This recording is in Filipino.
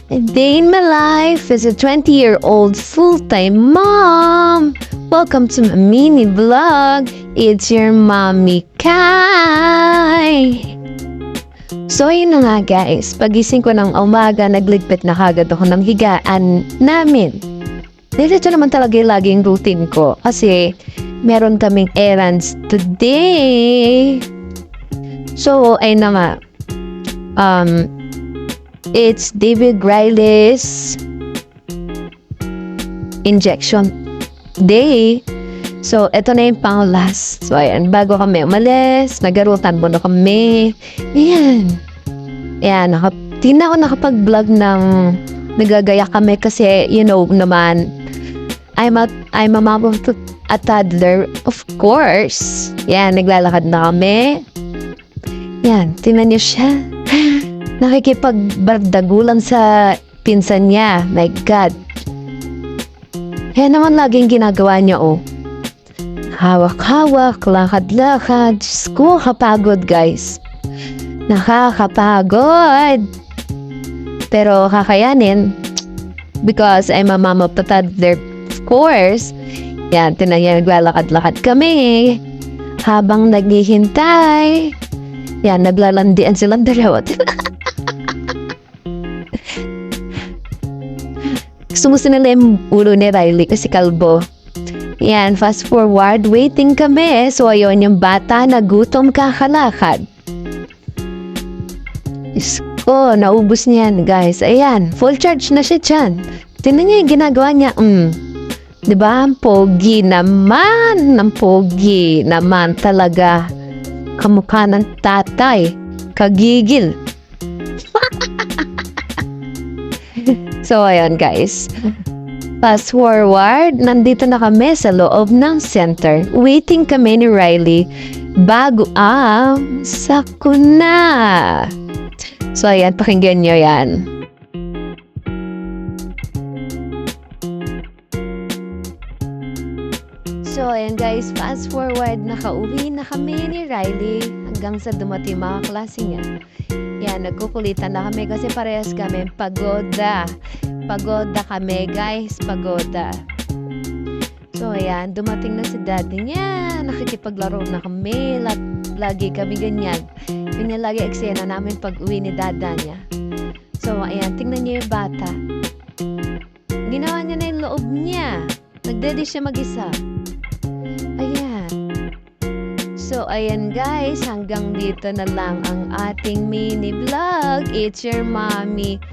A day in my life as a 20-year-old full-time mom. Welcome to my mini vlog. It's your mommy Kai. So yun na nga guys, pagising ko ng umaga, nagligpit na kagad ako ng higaan namin. Diretso naman talaga yung laging routine ko kasi meron kaming errands today. So ayun na nga. It's David Riley's injection day. So, ito na yung pang-last. So, ayan, bago kami umalis, nagarutan muna kami. Ayan. Ayan, di na ako nakapag-vlog ng nagagaya kami kasi, you know naman, I'm a mom of a toddler, of course. Ayan, naglalakad na kami. Ayan, tingnan niyo siya. Nakikipagbardagulan sa pinsan niya. My God. Yan naman laging ginagawa niya, oh. Hawak-hawak, lakad-lakad. Diyos ko, kapagod, guys. Nakakapagod. Pero kakayanin. Because I'm a mom of a toddler, of course. Yan, tinan niya, naglalakad-lakad kami. Habang naghihintay. Yan, naglalandian silang dalawa. Sumusin nila yung ulo ni Riley kasi kalbo. Yan, fast forward, waiting kami. So, ayun, yung bata nagutom kakalakad. Diyos ko, naubos niyan, guys. Ayan, full charge na siya dyan. Tingnan niya yung ginagawa niya. Diba? Pogi naman. Ang pogi naman talaga. Kamukha ng tatay. Kagigil. So, ayun guys. Fast forward, nandito na kami sa loob ng center. Waiting kami ni Riley bago ang sakuna. So, ayan, pakinggan nyo yan. So, ayan guys, fast forward, nakauwi na kami ni Riley hanggang sa dumating mga klase niya. Yan, nagkukulitan na kami kasi parehas kami pagoda. Pagoda kami, guys. Pagoda. So, ayan. Dumating na si daddy niya. Nakikipaglaro na kami. Lagi kami ganyan. Yun yung lagi eksena namin pag uwi ni dada niya. So, ayan. Tingnan niyo yung bata. Ginawa niya na yung loob niya. Nagdedi siya mag-isa. Ayan. So, ayan guys, hanggang dito na lang ang ating mini vlog. It's your mommy